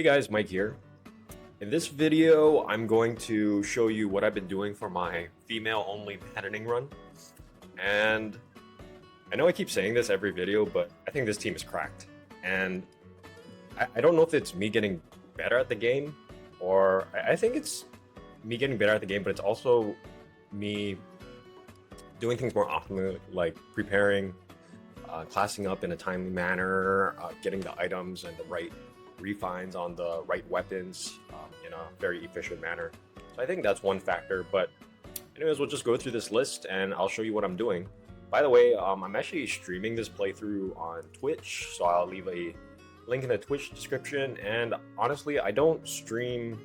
Hey guys, Mike here. In this video, I'm going to show you what I've been doing for my female-only Maddening run. And I know I keep saying this every video, but I think this team is cracked. And I don't know if it's me getting better at the game, or I think it's me getting better at the game, but it's also me doing things more optimally, like preparing, classing up in a timely manner, getting the items and the right refines on the right weapons in a very efficient manner. So I think that's one factor, but anyways, we'll just go through this list and I'll show you what I'm doing. By the way, I'm actually streaming this playthrough on Twitch, so I'll leave a link in the Twitch description. And honestly, I stream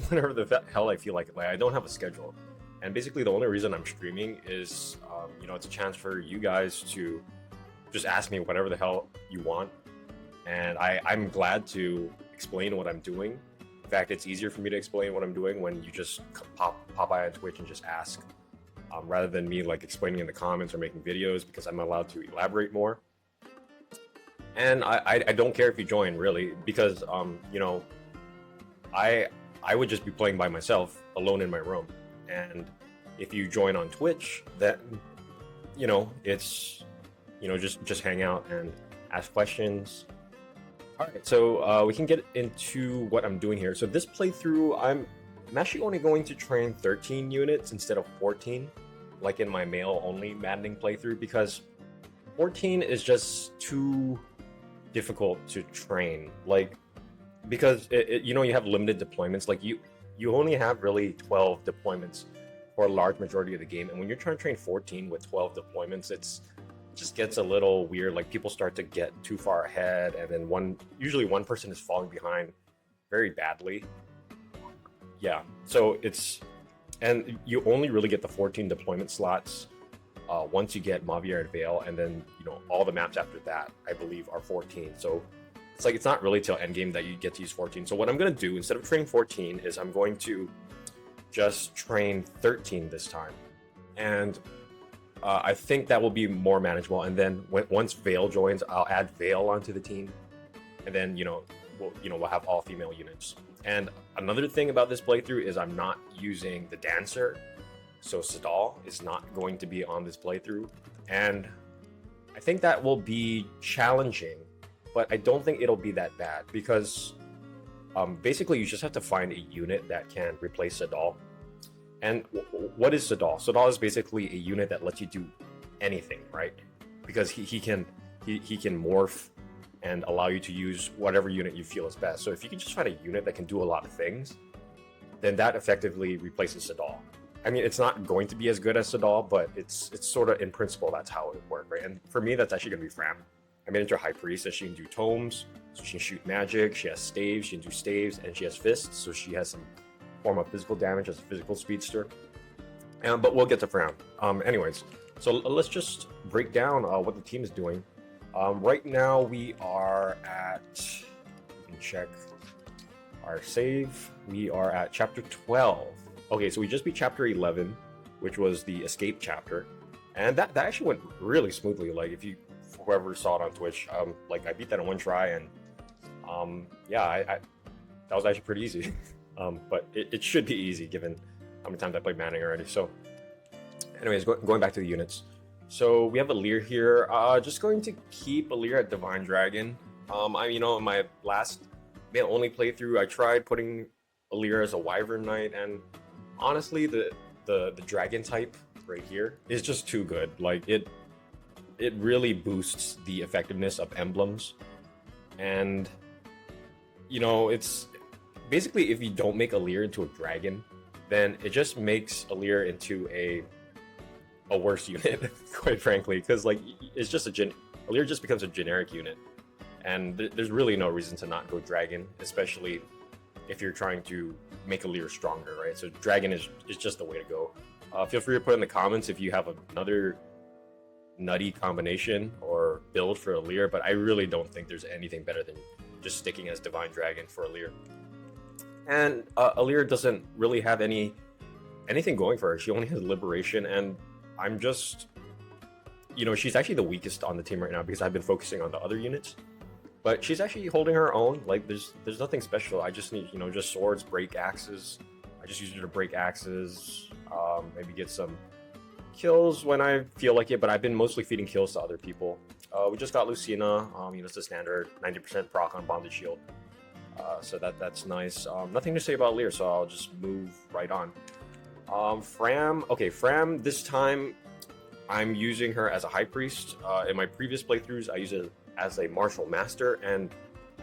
whenever the hell I feel like it. Like, I don't have a schedule. And basically the only reason I'm streaming is, it's a chance for you guys to just ask me whatever the hell you want. And I'm glad to explain what I'm doing. In fact, it's easier for me to explain what I'm doing when you just pop by on Twitch and just ask, rather than me like explaining in the comments or making videos, because I'm allowed to elaborate more. And I don't care if you join, really, because I would just be playing by myself alone in my room. And if you join on Twitch, then it's just hang out and ask questions. Alright, so we can get into what I'm doing here. So this playthrough, I'm actually only going to train 13 units instead of 14, like in my male-only Maddening playthrough, because 14 is just too difficult to train. Like, because you have limited deployments. Like you only have really 12 deployments for a large majority of the game, and when you're trying to train 14 with 12 deployments, it just gets a little weird. Like, people start to get too far ahead, and then usually one person is falling behind very badly. Yeah, so and you only really get the 14 deployment slots once you get Mavier and Vale, and then all the maps after that, I believe, are 14. So it's not really till endgame that you get to use 14. So what I'm gonna do, instead of training 14, is I'm going to just train 13 this time, and I think that will be more manageable. And then once Vale joins, I'll add Vale onto the team, and then we'll have all female units. And another thing about this playthrough is I'm not using the dancer, so Sadal is not going to be on this playthrough, and I think that will be challenging, but I don't think it'll be that bad, because basically you just have to find a unit that can replace Sadal. And what is Sadal? Sadal is basically a unit that lets you do anything, right? Because he can morph and allow you to use whatever unit you feel is best. So if you can just find a unit that can do a lot of things, then that effectively replaces Sadal. I mean, it's not going to be as good as Sadal, but it's sort of, in principle, that's how it would work, right? And for me, that's actually going to be Fram. I made her High Priestess. She can do tomes, so she can shoot magic. She has staves, she can do staves, and she has fists, so she has some form of physical damage as a physical speedster. But we'll get to Fram. Anyways, so let's just break down what the team is doing. Right now we are at, you can check our save, we are at chapter 12. Okay, so we just beat chapter 11, which was the escape chapter, and that actually went really smoothly. Like, if whoever saw it on Twitch, like, I beat that in one try, and that was actually pretty easy. But it should be easy given how many times I played Maddening already. So anyways, going back to the units. So we have a Lear here. Just going to keep a Lear at Divine Dragon. In my last male-only playthrough, I tried putting a Lear as a Wyvern Knight, and honestly, the Dragon type right here is just too good. Like, it really boosts the effectiveness of emblems, and it's basically, if you don't make a Lear into a dragon, then it just makes a Lear into a worse unit, quite frankly, because like, it's just a Lear just becomes a generic unit, and there's really no reason to not go dragon, especially if you're trying to make a Lear stronger, right? So dragon is just the way to go. Feel free to put in the comments if you have another nutty combination or build for a Lear, but I really don't think there's anything better than just sticking as Divine Dragon for a Lear. And Lear doesn't really have anything going for her. She only has Liberation, and I'm just, she's actually the weakest on the team right now because I've been focusing on the other units. but she's actually holding her own. Like there's nothing special. I just need, you know, just swords, break axes. I just use her to break axes, maybe get some kills when I feel like it, but I've been mostly feeding kills to other people. We just got Lucina, you know, it's the standard 90% proc on bonded shield. So that's nice. Nothing to say about Lear, so I'll just move right on. Fram, okay, Fram, this time I'm using her as a high priest. In my previous playthroughs, I use it as a martial master, and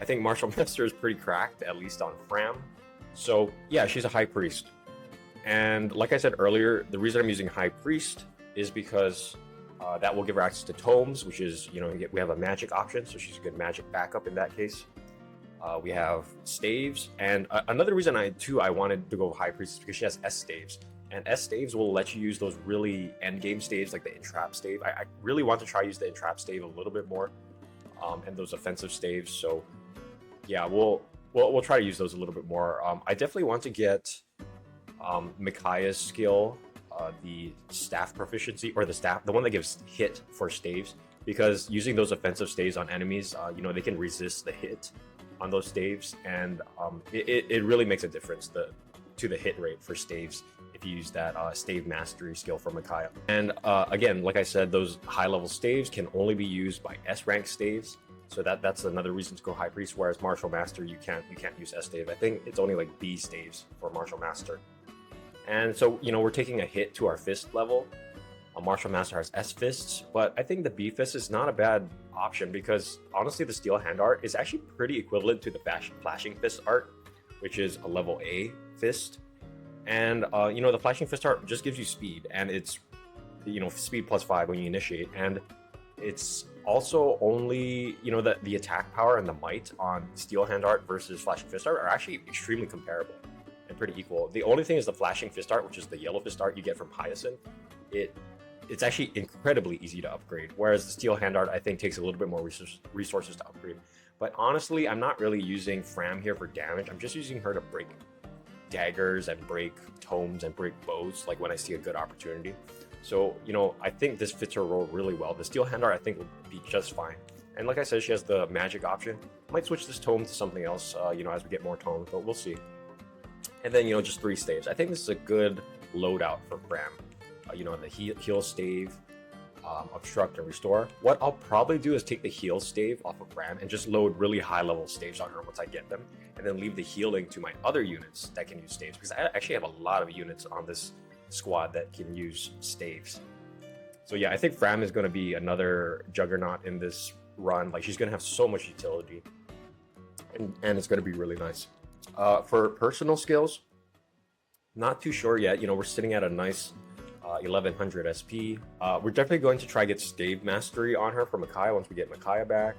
I think martial master is pretty cracked, at least on Fram. So yeah, she's a high priest. And like I said earlier, the reason I'm using high priest is because that will give her access to tomes, which is, you know, we have a magic option, so she's a good magic backup in that case. We have staves, and another reason I wanted to go high priest is because she has S staves, and S staves will let you use those really end game staves like the entrap stave. I really want to try use the entrap stave a little bit more, and those offensive staves. So yeah, we'll try to use those a little bit more. I definitely want to get Micaiah's skill, the staff proficiency, or the one that gives hit for staves, because using those offensive staves on enemies, you know, they can resist the hit on those staves, and it really makes a difference to the hit rate for staves if you use that stave mastery skill from Micaiah. And again, like I said, those high level staves can only be used by S rank staves, so that's another reason to go high priest. Whereas martial master, you can't use S stave. I think it's only like B staves for martial master. And so, you know, we're taking a hit to our fist level. A martial master has S fists, but I think the B fist is not a bad option, because honestly the steel hand art is actually pretty equivalent to the flashing fist art, which is a level A fist. And you know, the flashing fist art just gives you speed, and it's, you know, speed +5 when you initiate, and it's also only, you know, the attack power and the might on steel hand art versus flashing fist art are actually extremely comparable and pretty equal. The only thing is the flashing fist art, which is the yellow fist art you get from Hyacinth, it's actually incredibly easy to upgrade, whereas the steel hand art I think takes a little bit more resources to upgrade. But honestly, I'm not really using Fram here for damage. I'm just using her to break daggers and break tomes and break bows, like when I see a good opportunity. So, you know, I think this fits her role really well. The steel hand art I think will be just fine. And like I said, she has the magic option. Might switch this tome to something else, you know, as we get more tomes, but we'll see. And then, you know, just 3 staves. I think this is a good loadout for Fram. You know, the heal stave, obstruct, and restore. What I'll probably do is take the heal stave off of Fram and just load really high level staves on her once I get them, and then leave the healing to my other units that can use staves, because I actually have a lot of units on this squad that can use staves. So yeah, I think Fram is going to be another juggernaut in this run. Like, she's going to have so much utility, and it's going to be really nice. For personal skills, not too sure yet. You know, we're sitting at a nice 1100 SP. We're definitely going to try get stave mastery on her for Micaiah once we get Micaiah back.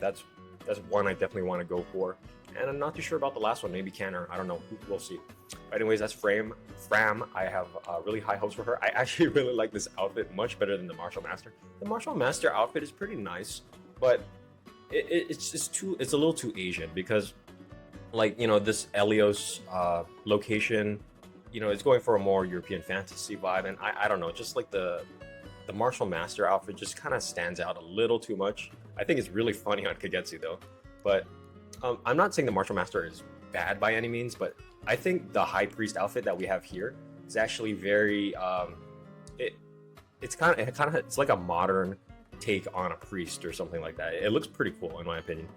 That's one I definitely want to go for. And I'm not too sure about the last one. Maybe Canner. I don't know. We'll see. But anyways, that's Fram. I have really high hopes for her. I actually really like this outfit much better than the Martial Master. The Martial Master outfit is pretty nice, but it's a little too Asian, because, like, you know, this Elios location, you know, it's going for a more European fantasy vibe, and I don't know, just like the Martial Master outfit just kind of stands out a little too much. I think it's really funny on Kagetsu though, but I'm not saying the Martial Master is bad by any means, but I think the High Priest outfit that we have here is actually very it's like a modern take on a priest or something like that. It looks pretty cool in my opinion.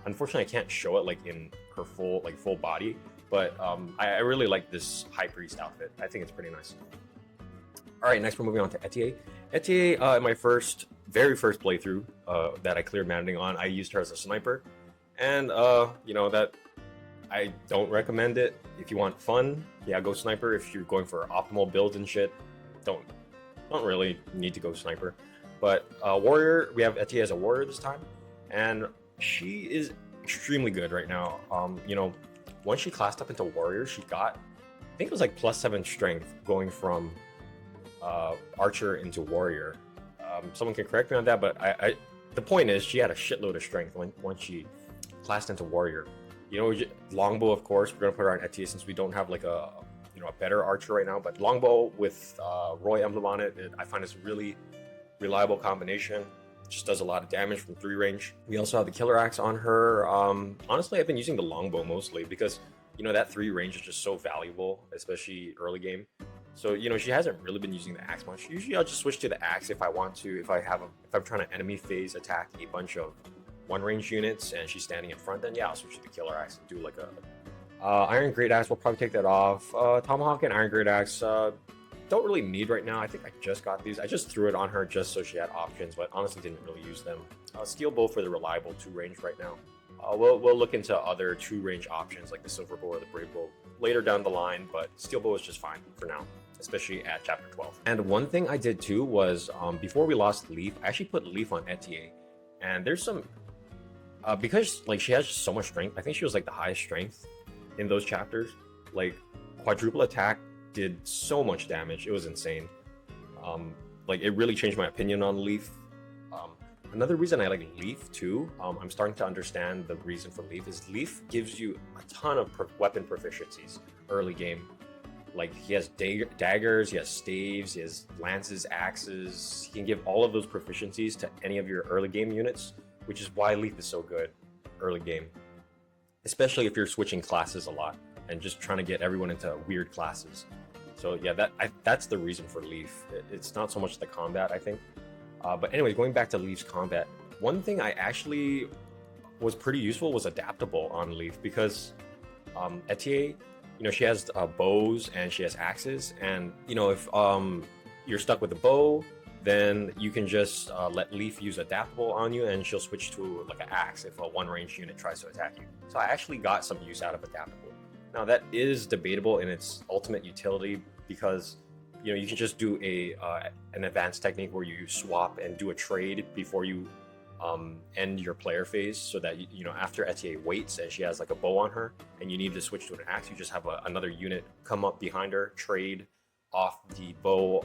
Unfortunately, I can't show it like in her full body, but I really like this High Priest outfit. I think it's pretty nice. All right, next we're moving on to Etri. Etri, in my very first playthrough that I cleared Maddening on, I used her as a sniper, and you know, that I don't recommend it. If you want fun, yeah, go sniper. If you're going for optimal builds and shit, don't really need to go sniper. But warrior, we have Etri as a warrior this time, and she is extremely good right now. You know, once she classed up into warrior, she got, I think it was like +7 strength going from archer into warrior. Someone can correct me on that, but the point is she had a shitload of strength once she classed into warrior. You know, longbow, of course, we're gonna put her on Etri since we don't have like a better archer right now. But longbow with Roy emblem on it, I find it's a really reliable combination. just does a lot of damage from 3 range. We also have the Killer Axe on her. Honestly, I've been using the longbow mostly because, you know, that 3 range is just so valuable, especially early game. So, you know, she hasn't really been using the axe much. Usually I'll just switch to the axe if I want to, if I'm trying to enemy phase attack a bunch of 1 range units and she's standing in front, then yeah, I'll switch to the Killer Axe and do like a Iron Great Axe. We'll probably take that off. Tomahawk and Iron Great Axe, don't really need right now. I think I just got these. I just threw it on her just so she had options, but honestly didn't really use them. Steel Bow for the reliable 2 range right now. We'll look into other 2 range options like the Silver Bow or the Brave Bow later down the line, but Steel Bow is just fine for now, especially at chapter 12. And one thing I did too was before we lost Leaf, I actually put Leaf on Etri, and there's some because like she has so much strength. I think she was like the highest strength in those chapters. Like quadruple attack did so much damage, it was insane. Like it really changed my opinion on Leaf. Another reason I like Leaf too, I'm starting to understand the reason for Leaf, is Leaf gives you a ton of weapon proficiencies early game. Like he has daggers, he has staves, he has lances, axes. He can give all of those proficiencies to any of your early game units, which is why Leaf is so good early game. Especially if you're switching classes a lot and just trying to get everyone into weird classes. So yeah, that's the reason for Leaf. It's not so much the combat, I think. But anyways, going back to Leaf's combat, one thing I actually was pretty useful was adaptable on Leaf, because Etri, you know, she has bows and she has axes, and you know, if you're stuck with the bow, then you can just let Leaf use adaptable on you, and she'll switch to like an axe if a 1 range unit tries to attack you. So I actually got some use out of adaptable. Now that is debatable in its ultimate utility, because you know, you can just do an advanced technique where you swap and do a trade before you end your player phase, so that you know, after Etri waits and she has like a bow on her and you need to switch to an axe, you just have another unit come up behind her, trade off the bow,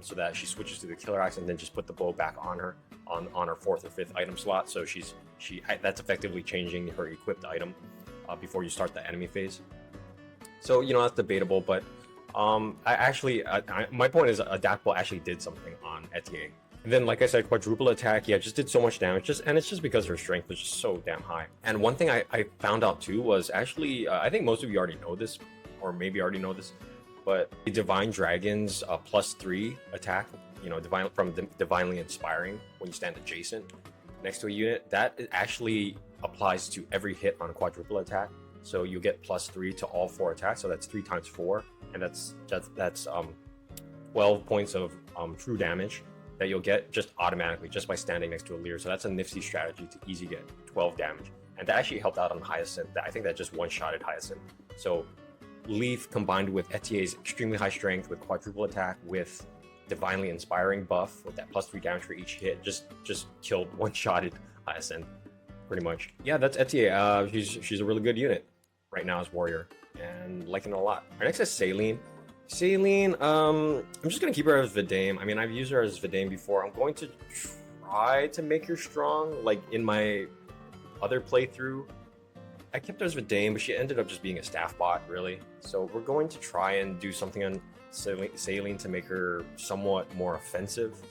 so that she switches to the Killer Axe, and then just put the bow back on her on her 4th or 5th item slot. So that's effectively changing her equipped item before you start the enemy phase. So you know, that's debatable, but my point is adaptable actually did something on Etri. And then, like I said, quadruple attack, yeah, just did so much damage, and it's just because her strength was just so damn high. And one thing I found out too was actually, I think most of you already know this, or maybe already know this, but the Divine Dragon's +3 attack, you know, Divinely Inspiring, when you stand adjacent next to a unit, that actually applies to every hit on a quadruple attack. So you get +3 to all 4 attacks, so that's 3 times 4, and that's 12 points of true damage that you'll get just automatically just by standing next to a Lear. So that's a nifty strategy to easy get 12 damage, and that actually helped out on Hyacinth. I think that just one-shotted Hyacinth. So Leaf combined with Etienne's extremely high strength with quadruple attack with Divinely Inspiring buff with that +3 damage for each hit just killed one-shotted Hyacinth pretty much. Yeah, that's Etri. She's a really good unit right now as warrior, and liking it a lot. Our next is Saline. Saline, I'm just gonna keep her as Vidame. I mean, I've used her as Vidame before. I'm going to try to make her strong. Like in my other playthrough, I kept her as Vidame, but she ended up just being a staff bot, really. So we're going to try and do something on Saline to make her somewhat more offensive.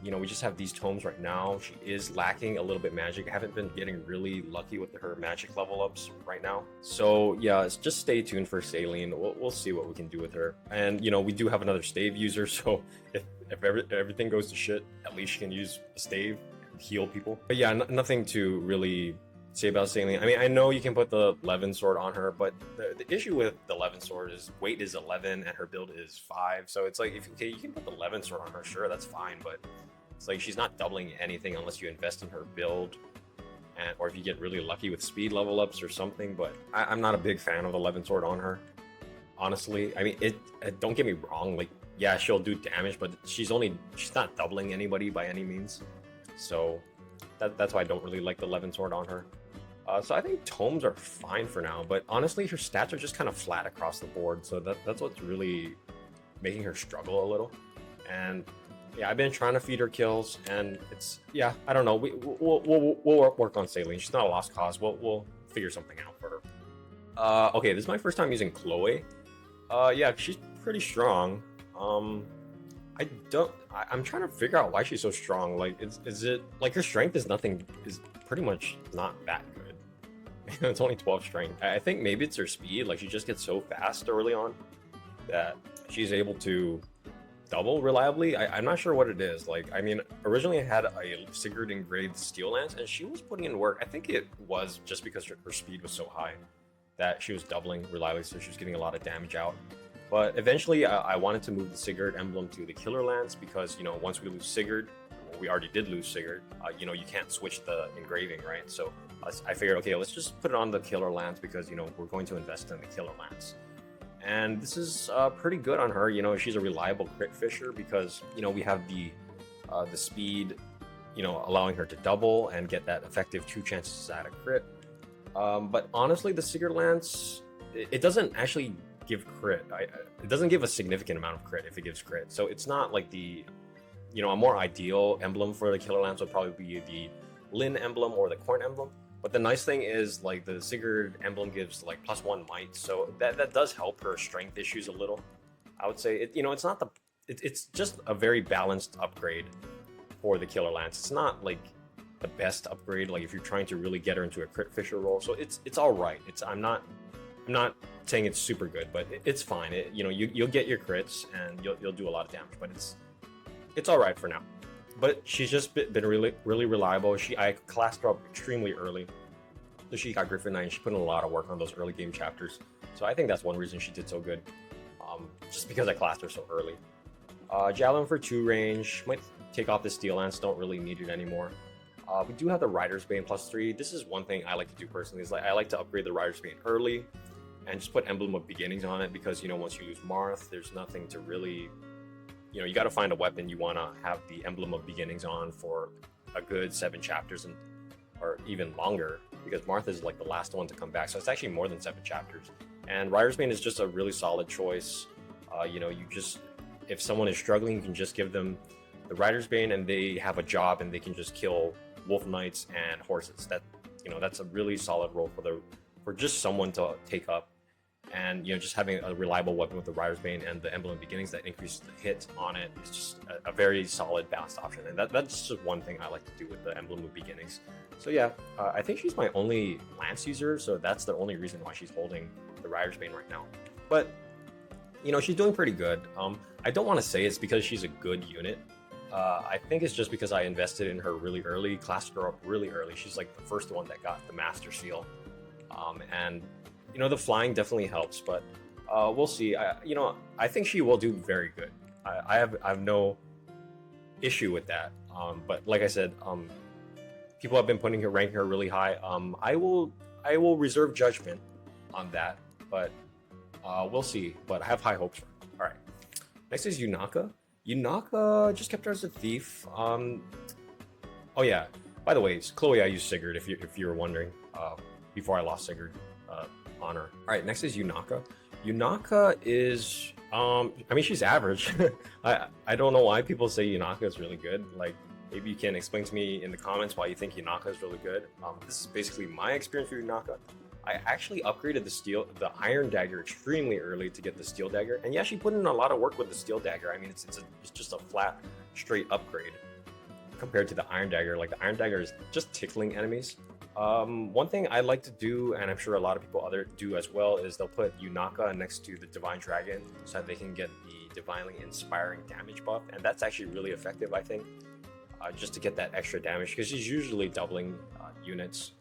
You know, we just have these tomes right now. She is lacking a little bit magic. I haven't been getting really lucky with her magic level ups right now. So yeah, just stay tuned for Saline. We'll see what we can do with her. And you know, we do have another stave user, so if everything goes to shit, at least she can use a stave and heal people. But yeah, nothing to really say about Saline. I mean, I know you can put the Levin sword on her, but the issue with the Levin sword is weight is 11 and her build is 5. So it's like, okay, you can put the Levin sword on her, sure, that's fine, but it's like she's not doubling anything unless you invest in her build, or if you get really lucky with speed level ups or something. But I'm not a big fan of the Levin sword on her, honestly. I mean, don't get me wrong, like, yeah, she'll do damage, but she's not doubling anybody by any means. So that's why I don't really like the Levin sword on her. So I think tomes are fine for now, but honestly, her stats are just kind of flat across the board. So that's what's really making her struggle a little. And yeah, I've been trying to feed her kills, and it's, yeah, I don't know. We'll work on Saline. She's not a lost cause. We'll figure something out for her. Okay, this is my first time using Chloe. Yeah, she's pretty strong. I'm trying to figure out why she's so strong. Like, is it like her strength is nothing, is pretty much not that good. It's only 12 strength. I think maybe it's her speed. Like, she just gets so fast early on that she's able to double reliably. I'm not sure what it is. Like, I mean, originally I had a Sigurd engraved steel lance, and she was putting in work. I think it was just because her speed was so high that she was doubling reliably, so she was getting a lot of damage out. But eventually, I wanted to move the Sigurd emblem to the Killer Lance because, you know, once we lose Sigurd, well, we already did lose Sigurd, you know, you can't switch the engraving, right? So I figured, okay, let's just put it on the Killer Lance because, you know, we're going to invest in the Killer Lance. And this is pretty good on her. You know, she's a reliable crit fisher because, you know, we have the speed, you know, allowing her to double and get that effective 2 chances at a crit. But honestly, the Sigurd Lance, it doesn't actually give crit. It doesn't give a significant amount of crit if it gives crit. So it's not like the, you know, a more ideal emblem for the Killer Lance would probably be the Lin emblem or the Corn emblem. But the nice thing is, like, the Sigurd emblem gives like +1 might, so that does help her strength issues a little. I would say you know, it's not it's just a very balanced upgrade for the Killer Lance. It's not like the best upgrade, like if you're trying to really get her into a crit fisher role. So it's all right. I'm not saying it's super good, but it's fine. You know, you'll get your crits and you'll do a lot of damage, but it's all right for now. But she's just been really reliable. I classed her up extremely early, so she got Griffin Knight, and she put in a lot of work on those early game chapters. So I think that's one reason she did so good, just because I classed her so early. Javelin for 2 range, might take off the Steel Lance, don't really need it anymore. We do have the Rider's Bane +3. This is one thing I like to do personally, is like I like to upgrade the Rider's Bane early and just put Emblem of Beginnings on it, because, you know, once you lose Marth, there's nothing to really, you know, you got to find a weapon you want to have the Emblem of Beginnings on for a good 7 chapters or even longer, because Marth is like the last one to come back, so it's actually more than 7 chapters. And Rider's Bane is just a really solid choice. You know, if someone is struggling, you can just give them the Rider's Bane and they have a job and they can just kill Wolf Knights and horses. That, you know, that's a really solid role for just someone to take up. And, you know, just having a reliable weapon with the Rider's Bane and the Emblem of Beginnings that increases the hit on it is just a very solid balanced option. And that's just one thing I like to do with the Emblem of Beginnings. So yeah, I think she's my only Lance user, so that's the only reason why she's holding the Rider's Bane right now. But, you know, she's doing pretty good. I don't want to say it's because she's a good unit. I think it's just because I invested in her really early, classed her up really early. She's like the first one that got the Master Seal. And you know, the flying definitely helps, but we'll see. You know, I think she will do very good. I have no issue with that. But like I said, people have been ranking her really high. I will reserve judgment on that, but we'll see. But I have high hopes for her. All right. Next is Yunaka. Yunaka just kept her as a thief. Oh yeah. By the way, Chloe, I used Sigurd. If you were wondering, before I lost Sigurd. On her. All right, next is Yunaka. Yunaka is, I mean, she's average. I don't know why people say Yunaka is really good. Like, maybe you can explain to me in the comments why you think Yunaka is really good. This is basically my experience with Yunaka. I actually upgraded the Iron Dagger extremely early to get the Steel Dagger, and yeah, she put in a lot of work with the Steel Dagger. I mean, it's just a flat, straight upgrade compared to the Iron Dagger. Like, the Iron Dagger is just tickling enemies. One thing I like to do, and I'm sure a lot of people do as well, is they'll put Yunaka next to the Divine Dragon so that they can get the Divinely Inspiring damage buff, and that's actually really effective, I think, just to get that extra damage, because she's usually doubling units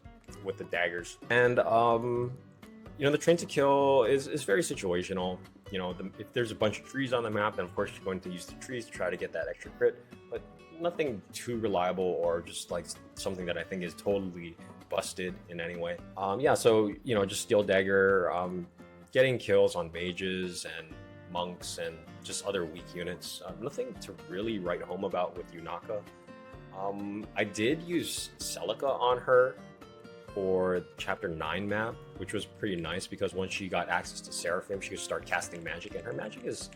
with the daggers. And you know, the Train to Kill is very situational. You know, if there's a bunch of trees on the map, then of course you're going to use the trees to try to get that extra crit, but nothing too reliable or just like something that I think is totally busted in any way. Yeah, so, you know, just Steel Dagger, getting kills on mages and monks and just other weak units. Nothing to really write home about with Yunaka. I did use Celica on her for Chapter 9 map, which was pretty nice because once she got access to Seraphim, she could start casting magic, and her magic it's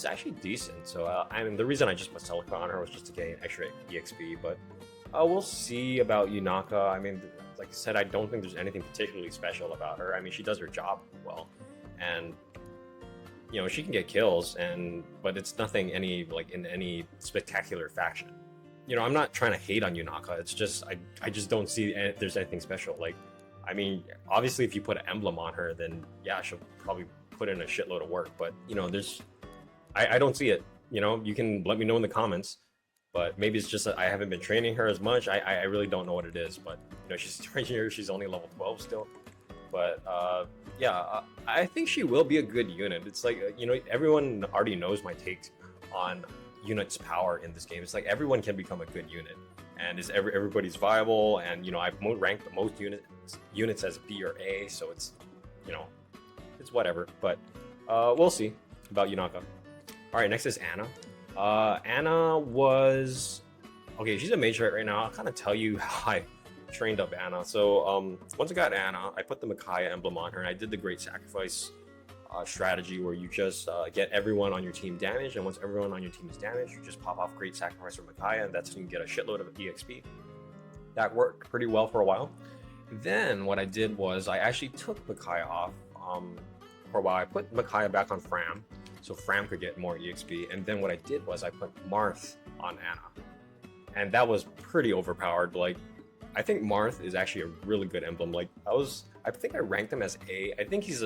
actually decent. So I mean, the reason I just put Celica on her was just to gain extra EXP, but we'll see about Yunaka. I mean, like I said, I don't think there's anything particularly special about her. I mean, she does her job well, and you know, she can get kills, but it's nothing any like in any spectacular fashion. You know, I'm not trying to hate on Yunaka. It's just I just don't see there's anything special. Like, I mean, obviously if you put an emblem on her, then yeah, she'll probably put in a shitload of work. But you know, I don't see it. You know, you can let me know in the comments. But maybe it's just that I haven't been training her as much. I really don't know what it is. But you know, she's right here. She's only level 12 still. But yeah, I think she will be a good unit. It's like, you know, everyone already knows my take on units' power in this game. It's like everyone can become a good unit, and everybody's viable. And you know, I've ranked most units as B or A, so it's, you know, it's whatever. But we'll see about Yunaka. All right, next is Anna. Anna was okay. She's a mage right now. I'll kind of tell you how I trained up Anna. So once I got Anna, I put the Micaiah emblem on her, and I did the Great Sacrifice strategy where you just get everyone on your team damaged, and once everyone on your team is damaged, you just pop off Great Sacrifice or Micaiah, and that's when you get a shitload of EXP. That worked pretty well for a while. Then what I did was I actually took Micaiah off for a while. I put Micaiah back on Fram, so Fram could get more EXP, and then what I did was I put Marth on Anna, and that was pretty overpowered. Like, I think Marth is actually a really good emblem. Like, I think I ranked him as A. I think he's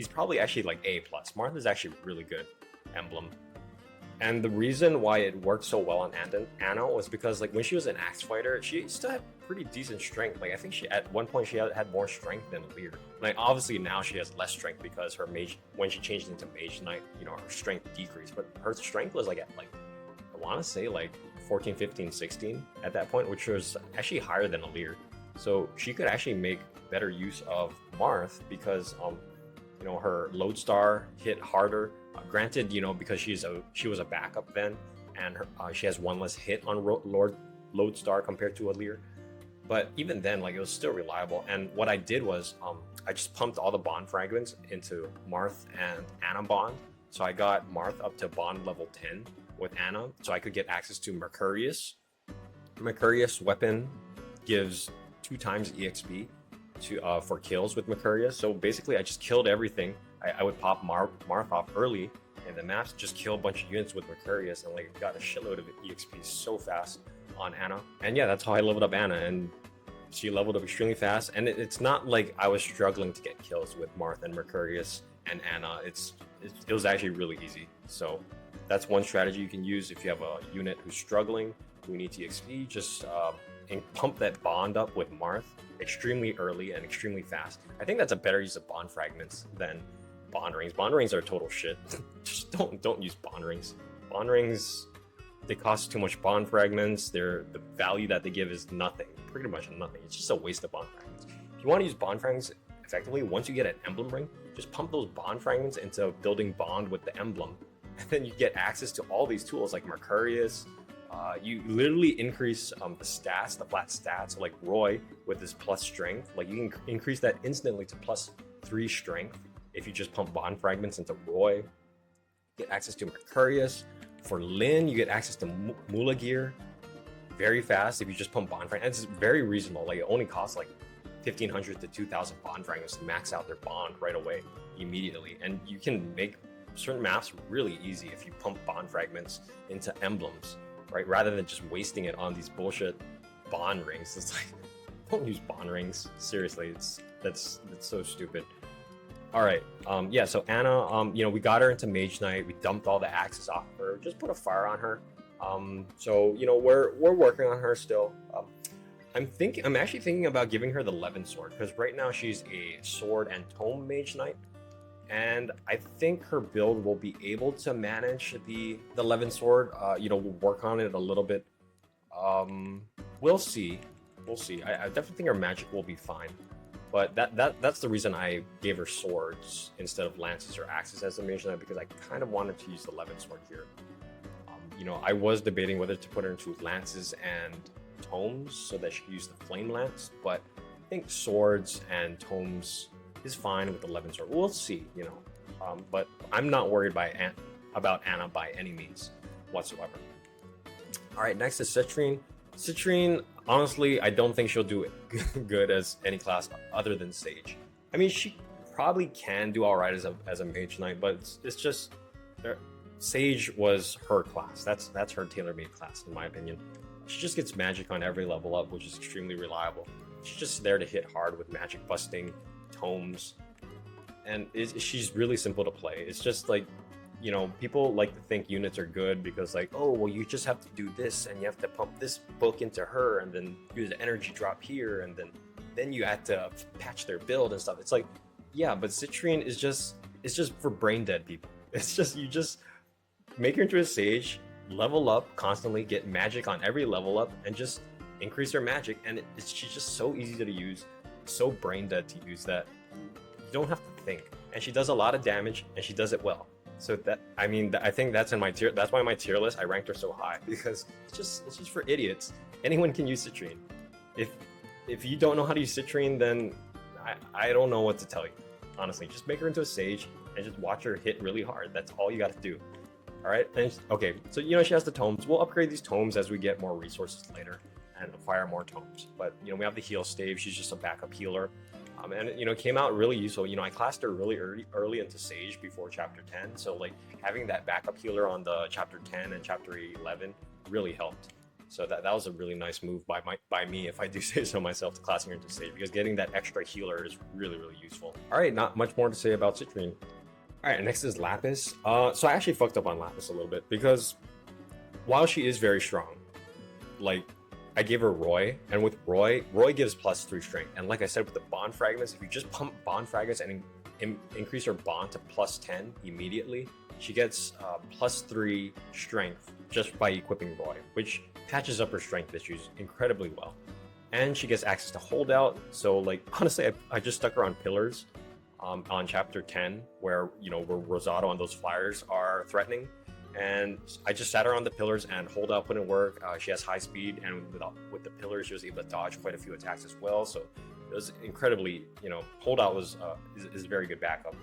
probably actually like A+. Marth is actually a really good emblem. And the reason why it worked so well on Anna was because, like, when she was an axe fighter, she still had pretty decent strength. Like, I think at one point she had more strength than Lear. Like, obviously now she has less strength because her mage, when she changed into Mage Knight, you know, her strength decreased. But her strength was like at like, I want to say like 14, 15, 16 at that point, which was actually higher than a Lear. So she could actually make better use of Marth because, you know, her Lodestar hit harder. Granted, you know, because she was a backup then, and she has one less hit on Lodestar compared to a Lear. But even then, like, it was still reliable. And what I did was I just pumped all the bond fragments into Marth and Anna bond. So I got Marth up to bond level 10 with Anna, so I could get access to Mercurius. Mercurius weapon gives 2 times EXP for kills with Mercurius. So basically, I just killed everything. I would pop Marth off early in the maps, just kill a bunch of units with Mercurius, and like got a shitload of EXP so fast on Anna. And yeah, that's how I leveled up Anna, and she leveled up extremely fast. And it's not like I was struggling to get kills with Marth and Mercurius and Anna. It was actually really easy. So that's one strategy you can use if you have a unit who's struggling, who needs EXP. Just and pump that bond up with Marth extremely early and extremely fast. I think that's a better use of bond fragments than bond rings. Bond rings are total shit. Just don't use bond rings. Bond rings, they cost too much bond fragments. The value that they give is nothing, pretty much nothing. It's just a waste of bond fragments. If you want to use bond fragments effectively, once you get an emblem ring, just pump those bond fragments into building bond with the emblem, and then you get access to all these tools like Mercurius. You literally increase the stats, the flat stats. So like Roy with his plus strength, like you can increase that instantly to +3 strength if you just pump bond fragments into Roy. Get access to Mercurius. For Lin, you get access to Mula gear very fast if you just pump bond fragments. It's very reasonable. Like, it only costs like 1,500 to 2,000 bond fragments to max out their bond right away, immediately. And you can make certain maps really easy if you pump bond fragments into emblems, right? Rather than just wasting it on these bullshit bond rings. It's like, don't use bond rings. Seriously, that's so stupid. All right, yeah, so Anna, you know, we got her into Mage Knight. We dumped all the axes off her, just put a fire on her. So, you know, we're working on her still. I'm actually thinking about giving her the Levin sword, because right now she's a sword and tome Mage Knight, and I think her build will be able to manage the Levin sword. You know, we'll work on it a little bit. We'll see. I definitely think her magic will be fine. But that's the reason I gave her swords instead of lances or axes as a Mage Knight, because I kind of wanted to use the Levin sword here. You know, I was debating whether to put her into lances and tomes so that she could use the flame lance, but I think swords and tomes is fine with the Levin sword. We'll see, you know. But I'm not worried about Anna by any means whatsoever. All right, next is Citrine. Citrine, honestly, I don't think she'll do it good as any class other than Sage. I mean, probably can do all right as a mage knight, but it's just Sage was her class. That's her tailor-made class, in my opinion. She just gets magic on every level up, which is extremely reliable. She's just there to hit hard with magic busting, tomes, and she's really simple to play. It's just like, you know, people like to think units are good because like, oh, well, you just have to do this and you have to pump this book into her and then use the energy drop here and then you have to patch their build and stuff. It's like, yeah, but Citrine is just, it's just for brain dead people. It's just, you just make her into a sage, level up constantly, get magic on every level up, and just increase her magic. And she's just so easy to use, so brain dead to use that you don't have to think. And she does a lot of damage, and she does it well. So that, I mean, I think that's in my tier. That's why my tier list I ranked her so high, because it's just for idiots. Anyone can use Citrine. If you don't know how to use Citrine, then I don't know what to tell you. Honestly, just make her into a sage and just watch her hit really hard. That's all you got to do. All right. And okay, so you know she has the tomes. We'll upgrade these tomes as we get more resources later and acquire more tomes. But you know we have the heal stave. She's just a backup healer, and you know came out really useful. You know I classed her really early into Sage before chapter 10. So like having that backup healer on the chapter 10 and chapter 11 really helped. So that was a really nice move by me, if I do say so myself, to classing her into Sage, because getting that extra healer is really useful. All right, not much more to say about Citrine. All right, next is Lapis. So I actually fucked up on Lapis a little bit because while she is very strong, like I gave her Roy, and with Roy gives +3 strength. And like I said, with the bond fragments, if you just pump bond fragments and increase her bond to +10 immediately, she gets +3 strength just by equipping Roy, which patches up her strength issues incredibly well. And she gets access to holdout. So like honestly, I just stuck her on pillars on chapter 10, where you know where Rosado and those flyers are threatening, and I just sat her on the pillars and holdout put in work. She has high speed, and with the pillars she was able to dodge quite a few attacks as well. So it was incredibly, you know, holdout was is a very good backup.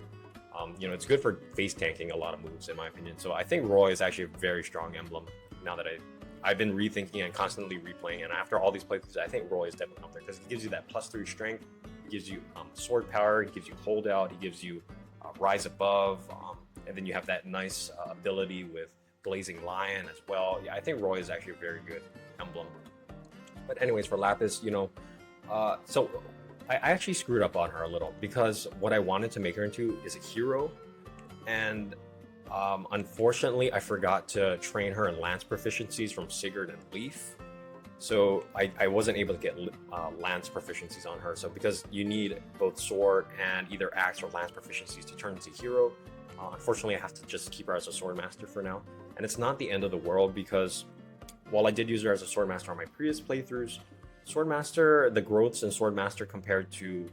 You know, it's good for face tanking a lot of moves in my opinion. So I think Roy is actually a very strong emblem. Now that I've been rethinking and constantly replaying, and after all these playthroughs, I think Roy is definitely up there because he gives you that +3 strength. He gives you sword power. He gives you holdout. He gives you rise above, and then you have that nice ability with Blazing Lion as well. Yeah, I think Roy is actually a very good emblem. But anyways, for Lapis, you know, so I actually screwed up on her a little because what I wanted to make her into is a hero, and unfortunately, I forgot to train her in lance proficiencies from Sigurd and Leaf. So I wasn't able to get lance proficiencies on her. So because you need both sword and either axe or lance proficiencies to turn into hero, unfortunately I have to just keep her as a sword master for now. And it's not the end of the world because while I did use her as a sword master on my previous playthroughs, sword master, the growths in sword master compared to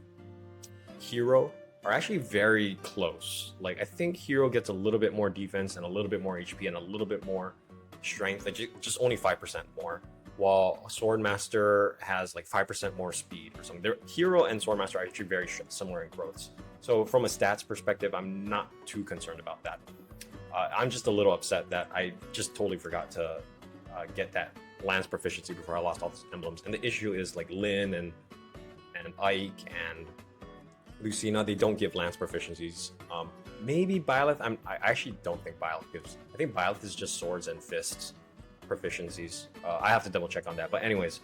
hero are actually very close. Like I think hero gets a little bit more defense and a little bit more HP and a little bit more strength, just only 5% more. While Swordmaster has like 5% more speed or something. Hero and Swordmaster are actually very similar in growths. So from a stats perspective, I'm not too concerned about that. I'm just a little upset that I just totally forgot to get that lance proficiency before I lost all those emblems. And the issue is like Lynn and Ike and Lucina, they don't give lance proficiencies. Maybe Byleth, I actually don't think Byleth gives. I think Byleth is just swords and fists proficiencies. I have to double check on that. But anyways,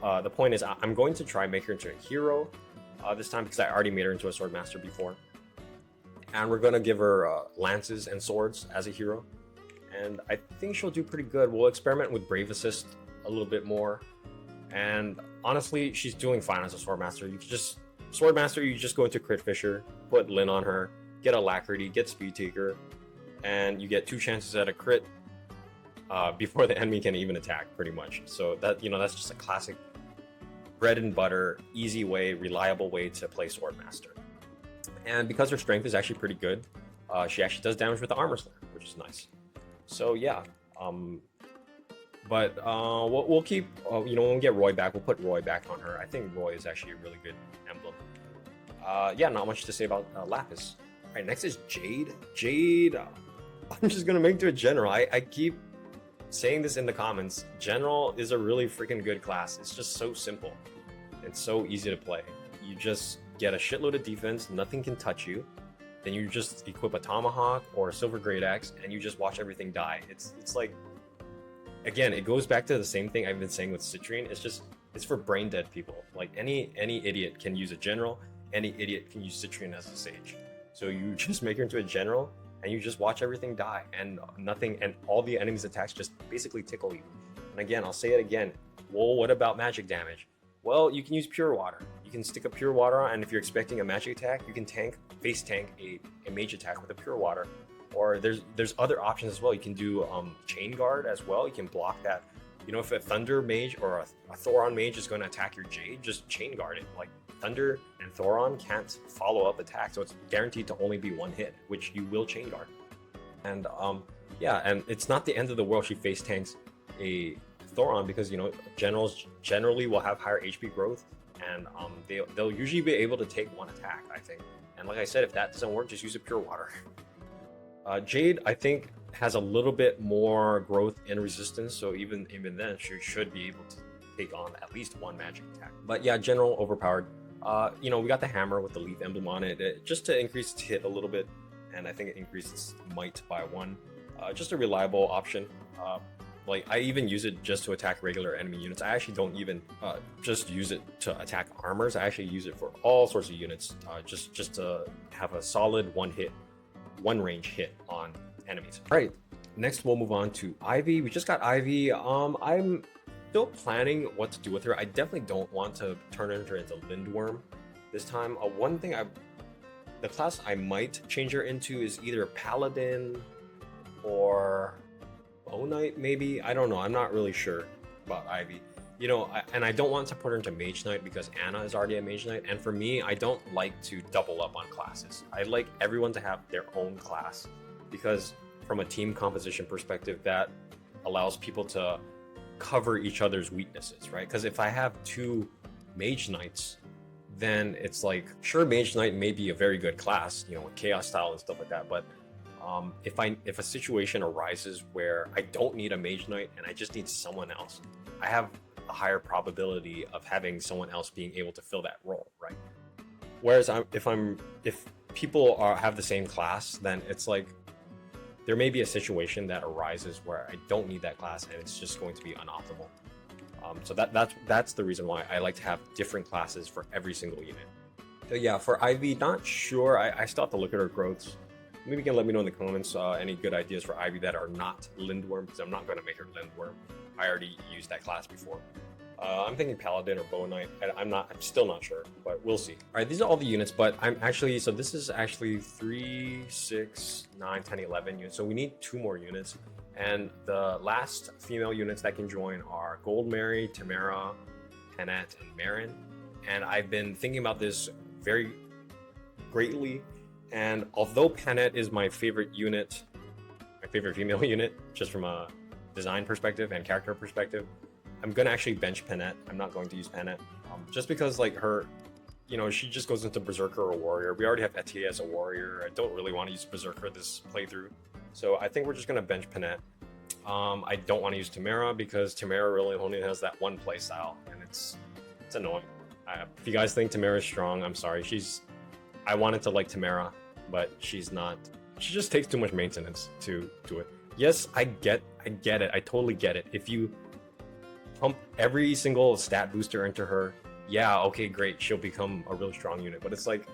the point is I'm going to try and make her into a hero this time because I already made her into a sword master before. And we're going to give her lances and swords as a hero. And I think she'll do pretty good. We'll experiment with Brave Assist a little bit more. And honestly, she's doing fine as a sword master. You can just sword master, you just go into Crit Fisher, put Lynn on her, get Alacrity, get Speed Taker, and you get 2 chances at a crit before the enemy can even attack, pretty much. So that, you know, that's just a classic bread and butter, easy way, reliable way to play Swordmaster. And because her strength is actually pretty good, she actually does damage with the Armor Slayer, which is nice. So yeah, but we'll keep, you know, when we get Roy back, we'll put Roy back on her. I think Roy is actually a really good emblem. Yeah, not much to say about Lapis. All right, next is Jade. Jade, I'm just gonna make it to a general. I keep saying this in the comments. General is a really freaking good class. It's just so simple. It's so easy to play. You just get a shitload of defense, nothing can touch you. Then you just equip a tomahawk or a silver great axe, and you just watch everything die. It's like, again, it goes back to the same thing I've been saying with Citrine. It's for brain dead people. Like any idiot can use a general, any idiot can use Citrine as a sage. So you just make her into a general, and you just watch everything die, and nothing, and all the enemies' attacks just basically tickle you. And again, I'll say it again. Well, what about magic damage? Well, you can use pure water. You can stick a pure water on, and if you're expecting a magic attack, you can face tank a mage attack with a pure water. Or there's other options as well. You can do chain guard as well. You can block that. You know, if a thunder mage or a Thoron mage is going to attack your jade, just chain guard it. Like thunder and Thoron can't follow up attack, so it's guaranteed to only be one hit, which you will chain guard. And yeah, and it's not the end of the world. She face tanks a Thoron because, you know, generals generally will have higher HP growth, and they'll usually be able to take one attack, I think. And like I said, if that doesn't work, just use a pure water. Jade, I think, has a little bit more growth and resistance, so even then, she should be able to take on at least one magic attack. But yeah, general overpowered. You know, we got the hammer with the leaf emblem on it, just to increase its hit a little bit, and I think it increases might by 1. Just a reliable option. Like, I even use it just to attack regular enemy units. I actually don't even just use it to attack armors. I actually use it for all sorts of units, just to have a solid one range hit on enemies. All right, next we'll move on to Ivy. We just got Ivy. I'm still planning what to do with her. I definitely don't want to turn her into Lindworm this time. The class I might change her into is either Paladin or Bow Knight, maybe. I don't know. I'm not really sure about Ivy. You know, and I don't want to put her into Mage Knight because Anna is already a Mage Knight, and for me, I don't like to double up on classes. I like everyone to have their own class, because from a team composition perspective, that allows people to cover each other's weaknesses, right? Because if I have 2 Mage Knights, then it's like, sure, Mage Knight may be a very good class, you know, with Chaos style and stuff like that, but if a situation arises where I don't need a Mage Knight and I just need someone else, I have a higher probability of having someone else being able to fill that role, right? Whereas if people have the same class, then it's like there may be a situation that arises where I don't need that class and it's just going to be unoptimal. So that's the reason why I like to have different classes for every single unit. So yeah, for Ivy, not sure. I still have to look at her growths. Maybe you can let me know in the comments any good ideas for Ivy that are not Lindworm, because I'm not going to make her Lindworm. I already used that class before. I'm thinking Paladin or Bow Knight. I'm still not sure, but we'll see. All right, these are all the units, but so this is actually 3, 6, 9, 10, 11 units. So we need 2 more units. And the last female units that can join are Goldmary, Tamara, Penette, and Marin. And I've been thinking about this very greatly. And although Penette is my favorite unit, my favorite female unit, just from a design perspective and character perspective, I'm gonna actually bench Penette. I'm not going to use Penette, just because like her, you know, she just goes into Berserker or Warrior. We already have Etri as a Warrior. I don't really want to use Berserker this playthrough, so I think we're just gonna bench Penette. I don't want to use Tamara because Tamara really only has that one playstyle, and it's annoying. If you guys think Tamara is strong, I'm sorry. I wanted to like Tamara, but she's not. She just takes too much maintenance to it. Yes, I get it. I totally get it. If you pump every single stat booster into her, yeah, okay, great. She'll become a really strong unit. But it's like,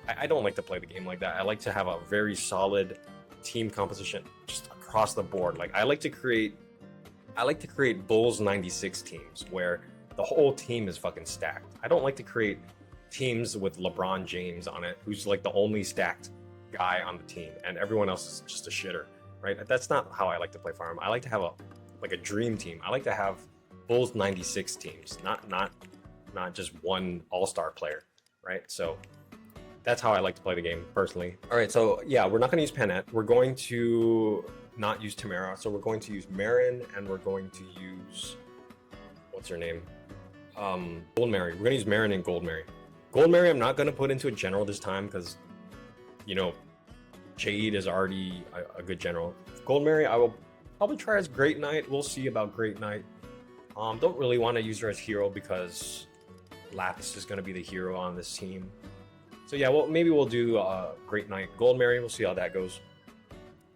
I don't like to play the game like that. I like to have a very solid team composition just across the board. Like I like to create Bulls 96 teams where the whole team is fucking stacked. I don't like to create teams with LeBron James on it, who's like the only stacked guy on the team, and everyone else is just a shitter, right? That's not how I like to play Farm. I like to have a dream team. I like to have Bulls 96 teams, not just one all-star player, right? So that's how I like to play the game personally. All right, so yeah, we're not going to use Penette. We're going to not use Tamara, so we're going to use Marin, and we're going to use, what's her name? Goldmary. We're going to use Marin and Goldmary. Goldmary I'm not going to put into a general this time because, you know, Jade is already a good general. Goldmary I will probably try as Great Knight. We'll see about Great Knight. Don't really want to use her as hero because Lapis is going to be the hero on this team. So yeah, well, maybe we'll do Great Knight Gold Mary. We'll see how that goes.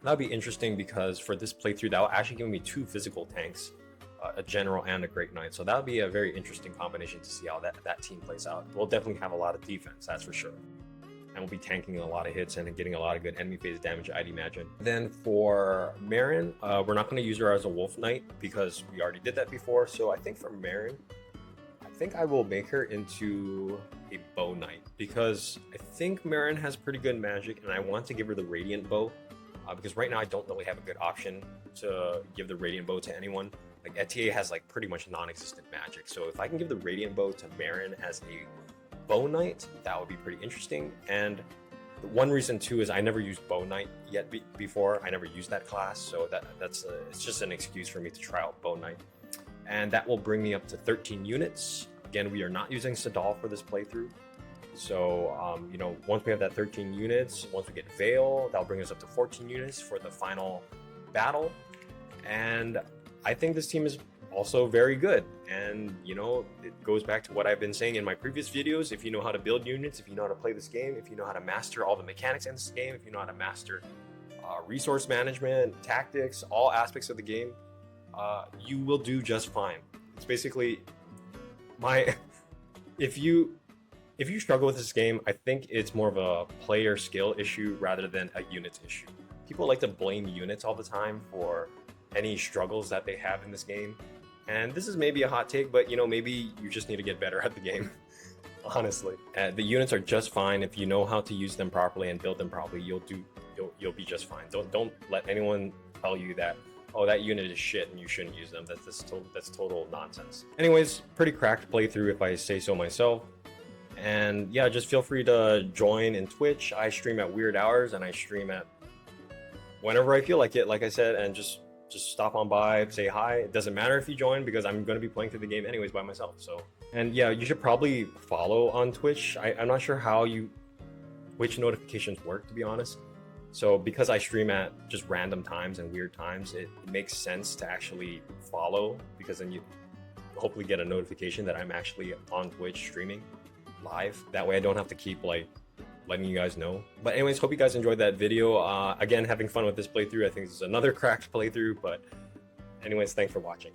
That'll be interesting because for this playthrough, that will actually give me 2 physical tanks, a general and a Great Knight. So that'll be a very interesting combination to see how that team plays out. We'll definitely have a lot of defense, that's for sure. And we'll be tanking a lot of hits and getting a lot of good enemy phase damage, I'd imagine. Then for Marin, we're not going to use her as a Wolf Knight because we already did that before. So I think for Marin, I think I will make her into a Bow Knight because I think Marin has pretty good magic and I want to give her the Radiant Bow because right now I don't really have a good option to give the Radiant Bow to anyone. Like Etri has like pretty much non-existent magic. So if I can give the Radiant Bow to Marin as a Bow Knight, that would be pretty interesting. And one reason too is I never used Bow Knight yet before. I never used that class, so it's just an excuse for me to try out Bow Knight. And that will bring me up to 13 units. Again, we are not using Sadal for this playthrough. So, you know, once we have that 13 units, once we get Veil, that'll bring us up to 14 units for the final battle. And I think this team is also very good. And, you know, it goes back to what I've been saying in my previous videos. If you know how to build units, if you know how to play this game, if you know how to master all the mechanics in this game, if you know how to master resource management, tactics, all aspects of the game, you will do just fine. It's basically if you struggle with this game, I think it's more of a player skill issue rather than a units issue. People like to blame units all the time for any struggles that they have in this game. And this is maybe a hot take, but you know, maybe you just need to get better at the game. Honestly, the units are just fine if you know how to use them properly and build them properly. You'll be just fine. Don't let anyone tell you that, oh, that unit is shit and you shouldn't use them. That's total nonsense. Anyways, pretty cracked playthrough if I say so myself. And yeah, just feel free to join in Twitch. I stream at weird hours and I stream at whenever I feel like it, like I said, and just stop on by, say hi. It doesn't matter if you join because I'm going to be playing through the game anyways by myself. So, and yeah, you should probably follow on Twitch. I'm not sure which notifications work, to be honest. So because I stream at just random times and weird times, it makes sense to actually follow because then you hopefully get a notification that I'm actually on Twitch streaming live. That way I don't have to keep like letting you guys know. But anyways, hope you guys enjoyed that video. Again, having fun with this playthrough. I think this is another cracked playthrough, but anyways, thanks for watching.